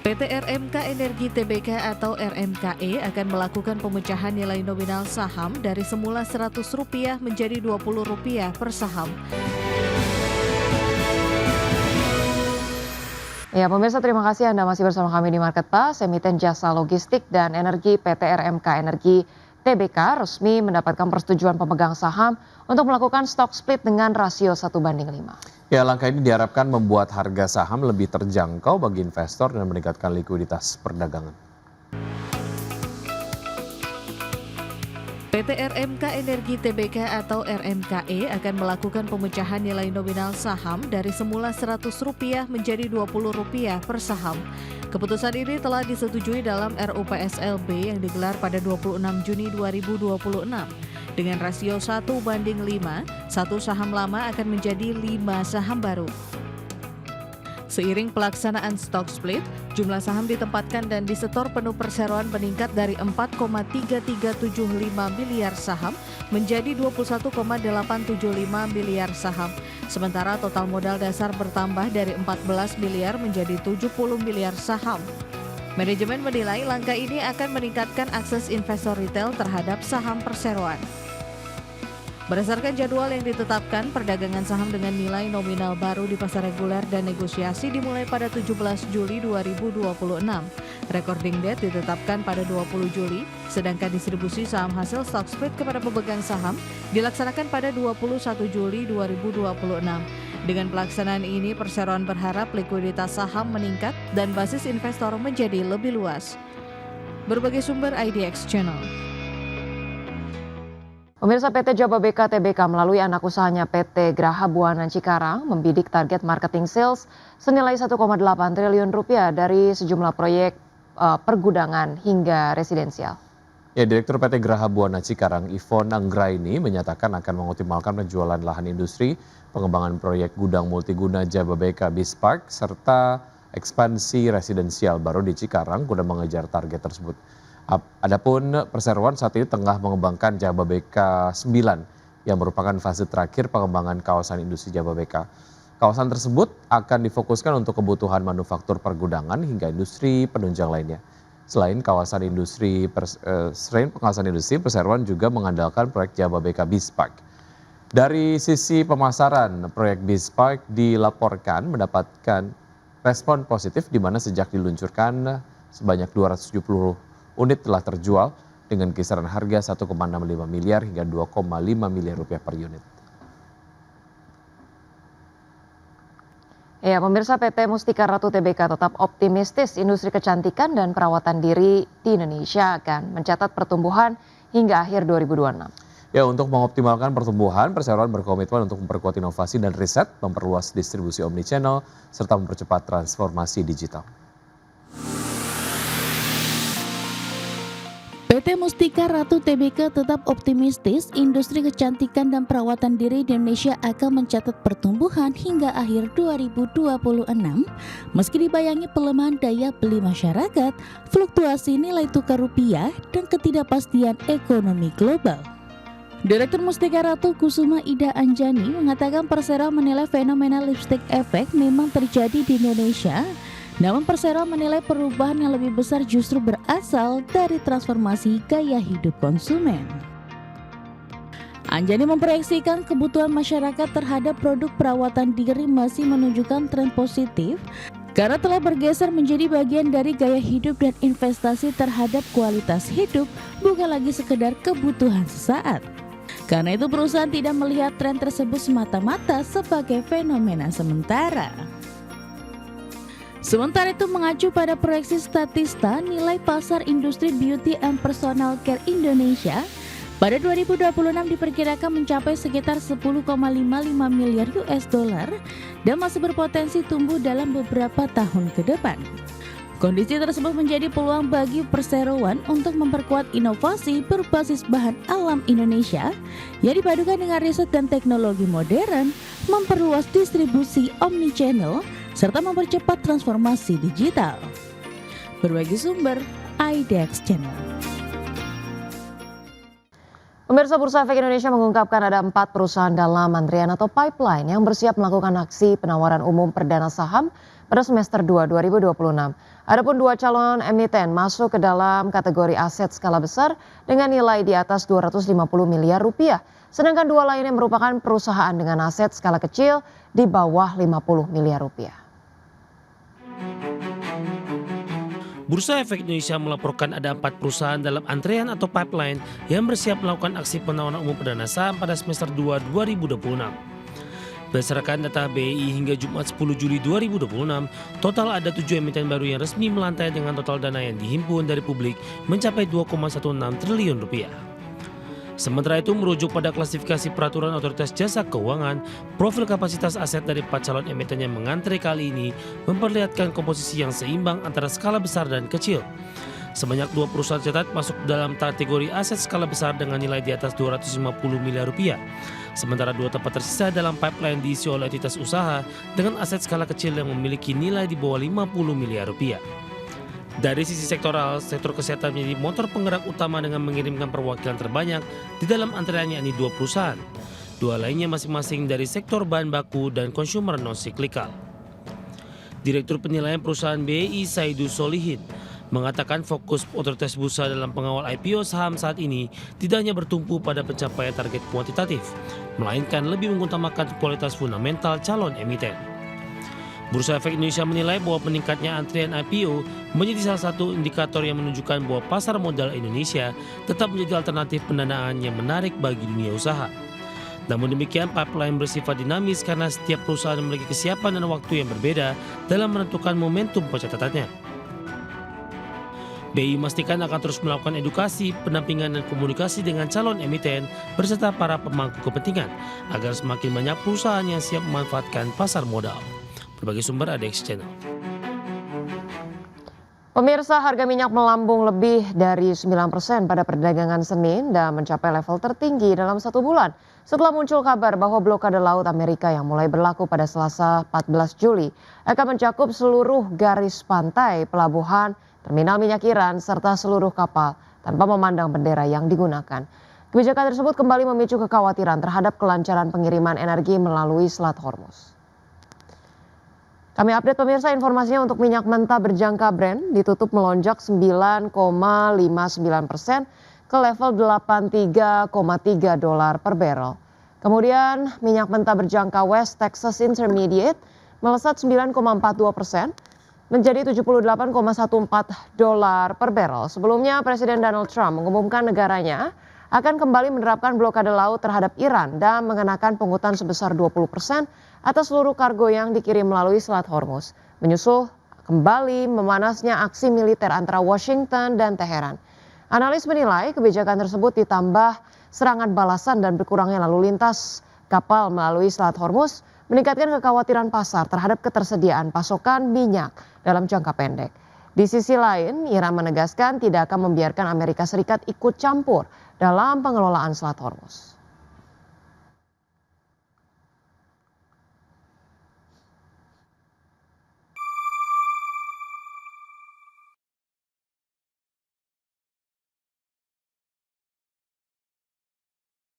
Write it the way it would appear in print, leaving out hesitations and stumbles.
PT RMK Energi Tbk atau RMKE akan melakukan pemecahan nilai nominal saham dari semula Rp100 menjadi Rp20 per saham. Ya, pemirsa, terima kasih Anda masih bersama kami di Market Pass. Emiten jasa logistik dan energi PT RMK Energi Tbk resmi mendapatkan persetujuan pemegang saham untuk melakukan stock split dengan rasio 1:5. Ya, langkah ini diharapkan membuat harga saham lebih terjangkau bagi investor dan meningkatkan likuiditas perdagangan. PT RMK Energi Tbk atau RMKE akan melakukan pemecahan nilai nominal saham dari semula Rp100 menjadi Rp20 per saham. Keputusan ini telah disetujui dalam RUPSLB yang digelar pada 26 Juni 2026. Dengan rasio 1:5, satu saham lama akan menjadi 5 saham baru. Seiring pelaksanaan stock split, jumlah saham ditempatkan dan disetor penuh perseroan meningkat dari 4,3375 miliar saham menjadi 21,875 miliar saham. Sementara total modal dasar bertambah dari 14 miliar menjadi 70 miliar saham. Manajemen menilai langkah ini akan meningkatkan akses investor retail terhadap saham perseroan. Berdasarkan jadwal yang ditetapkan, perdagangan saham dengan nilai nominal baru di pasar reguler dan negosiasi dimulai pada 17 Juli 2026. Recording date ditetapkan pada 20 Juli, sedangkan distribusi saham hasil stock split kepada pemegang saham dilaksanakan pada 21 Juli 2026. Dengan pelaksanaan ini, perseroan berharap likuiditas saham meningkat dan basis investor menjadi lebih luas. Berbagai sumber IDX Channel. Pemirsa, PT Jababeka Tbk melalui anak usahanya PT Graha Buana Cikarang membidik target marketing sales senilai Rp1,8 triliun dari sejumlah proyek pergudangan hingga residensial. Ya, Direktur PT Graha Buana Cikarang Ivon Anggraini menyatakan akan mengoptimalkan penjualan lahan industri, pengembangan proyek gudang multiguna Jababeka Beach Park, serta ekspansi residensial baru di Cikarang guna mengejar target tersebut. Adapun perseroan saat ini tengah mengembangkan Jababeka 9 yang merupakan fase terakhir pengembangan kawasan industri Jababeka. Kawasan tersebut akan difokuskan untuk kebutuhan manufaktur pergudangan hingga industri penunjang lainnya. Selain kawasan industri, perseroan juga mengandalkan proyek Jababeka Beach Park. Dari sisi pemasaran, proyek Beach Park dilaporkan mendapatkan respon positif di mana sejak diluncurkan sebanyak 270 unit telah terjual dengan kisaran harga 1,65 miliar hingga 2,5 miliar rupiah per unit. Ya, pemirsa, PT Mustika Ratu Tbk tetap optimistis industri kecantikan dan perawatan diri di Indonesia akan mencatat pertumbuhan hingga akhir 2026. Ya, untuk mengoptimalkan pertumbuhan, perseroan berkomitmen untuk memperkuat inovasi dan riset, memperluas distribusi omnichannel, serta mempercepat transformasi digital. PT Mustika Ratu Tbk tetap optimistis industri kecantikan dan perawatan diri di Indonesia akan mencatat pertumbuhan hingga akhir 2026 meski dibayangi pelemahan daya beli masyarakat, fluktuasi nilai tukar rupiah, dan ketidakpastian ekonomi global. Direktur Mustika Ratu Kusuma Ida Anjani mengatakan perseroan menilai fenomena lipstick effect memang terjadi di Indonesia. Namun perseroan menilai perubahan yang lebih besar justru berasal dari transformasi gaya hidup konsumen. Anjani memproyeksikan kebutuhan masyarakat terhadap produk perawatan diri masih menunjukkan tren positif karena telah bergeser menjadi bagian dari gaya hidup dan investasi terhadap kualitas hidup, bukan lagi sekedar kebutuhan sesaat. Karena itu perusahaan tidak melihat tren tersebut semata-mata sebagai fenomena sementara. Sementara itu, mengacu pada proyeksi Statista, nilai pasar industri beauty and personal care Indonesia pada 2026 diperkirakan mencapai sekitar 10,55 miliar US$ dan masih berpotensi tumbuh dalam beberapa tahun ke depan. Kondisi tersebut menjadi peluang bagi perseroan untuk memperkuat inovasi berbasis bahan alam Indonesia yang dipadukan dengan riset dan teknologi modern, memperluas distribusi omnichannel, serta mempercepat transformasi digital. Berbagi sumber, IDX Channel. Pemirsa, Bursa Efek Indonesia mengungkapkan ada 4 perusahaan dalam antrian atau pipeline yang bersiap melakukan aksi penawaran umum perdana saham pada semester 2 2026. Adapun 2 calon emiten masuk ke dalam kategori aset skala besar dengan nilai di atas 250 miliar rupiah. Sedangkan 2 lainnya merupakan perusahaan dengan aset skala kecil di bawah 50 miliar rupiah. Bursa Efek Indonesia melaporkan ada 4 perusahaan dalam antrean atau pipeline yang bersiap melakukan aksi penawaran umum perdana saham pada semester 2 2026. Berdasarkan data BEI hingga Jumat 10 Juli 2026, total ada 7 emiten baru yang resmi melantai dengan total dana yang dihimpun dari publik mencapai 2,16 triliun rupiah. Sementara itu merujuk pada klasifikasi peraturan Otoritas Jasa Keuangan, profil kapasitas aset dari 4 calon emiten yang mengantre kali ini memperlihatkan komposisi yang seimbang antara skala besar dan kecil. Sebanyak 2 perusahaan tercatat masuk dalam kategori aset skala besar dengan nilai di atas 250 miliar rupiah. Sementara 2 tempat tersisa dalam pipeline diisi oleh entitas usaha dengan aset skala kecil yang memiliki nilai di bawah 50 miliar rupiah. Dari sisi sektoral, sektor kesehatan menjadi motor penggerak utama dengan mengirimkan perwakilan terbanyak di dalam antreannya yakni 2 perusahaan. 2 lainnya masing-masing dari sektor bahan baku dan konsumer non-siklikal. Direktur Penilaian Perusahaan BEI Saidu Solihin mengatakan fokus otoritas bursa dalam pengawal IPO saham saat ini tidak hanya bertumpu pada pencapaian target kuantitatif, melainkan lebih mengutamakan kualitas fundamental calon emiten. Bursa Efek Indonesia menilai bahwa meningkatnya antrian IPO menjadi salah satu indikator yang menunjukkan bahwa pasar modal Indonesia tetap menjadi alternatif pendanaan yang menarik bagi dunia usaha. Namun demikian, pipeline bersifat dinamis karena setiap perusahaan memiliki kesiapan dan waktu yang berbeda dalam menentukan momentum pencatatannya. BEI memastikan akan terus melakukan edukasi, pendampingan dan komunikasi dengan calon emiten beserta para pemangku kepentingan agar semakin banyak perusahaan yang siap memanfaatkan pasar modal. Berbagai sumber ada X Channel. Pemirsa, harga minyak melambung lebih dari 9% pada perdagangan Senin dan mencapai level tertinggi dalam 1 bulan. Setelah muncul kabar bahwa blokade laut Amerika yang mulai berlaku pada Selasa 14 Juli akan mencakup seluruh garis pantai, pelabuhan, terminal minyak Iran, serta seluruh kapal tanpa memandang bendera yang digunakan. Kebijakan tersebut kembali memicu kekhawatiran terhadap kelancaran pengiriman energi melalui Selat Hormuz. Kami update pemirsa informasinya untuk minyak mentah berjangka Brent ditutup melonjak 9,59% ke level 83,3 dolar per barrel. Kemudian minyak mentah berjangka West Texas Intermediate melesat 9,42% menjadi 78,14 dolar per barrel. Sebelumnya Presiden Donald Trump mengumumkan negaranya akan kembali menerapkan blokade laut terhadap Iran dan mengenakan pungutan sebesar 20% atas seluruh kargo yang dikirim melalui Selat Hormuz, menyusul kembali memanasnya aksi militer antara Washington dan Teheran. Analis menilai kebijakan tersebut ditambah serangan balasan dan berkurangnya lalu lintas kapal melalui Selat Hormuz meningkatkan kekhawatiran pasar terhadap ketersediaan pasokan minyak dalam jangka pendek. Di sisi lain, Iran menegaskan tidak akan membiarkan Amerika Serikat ikut campur dalam pengelolaan Selat Hormuz.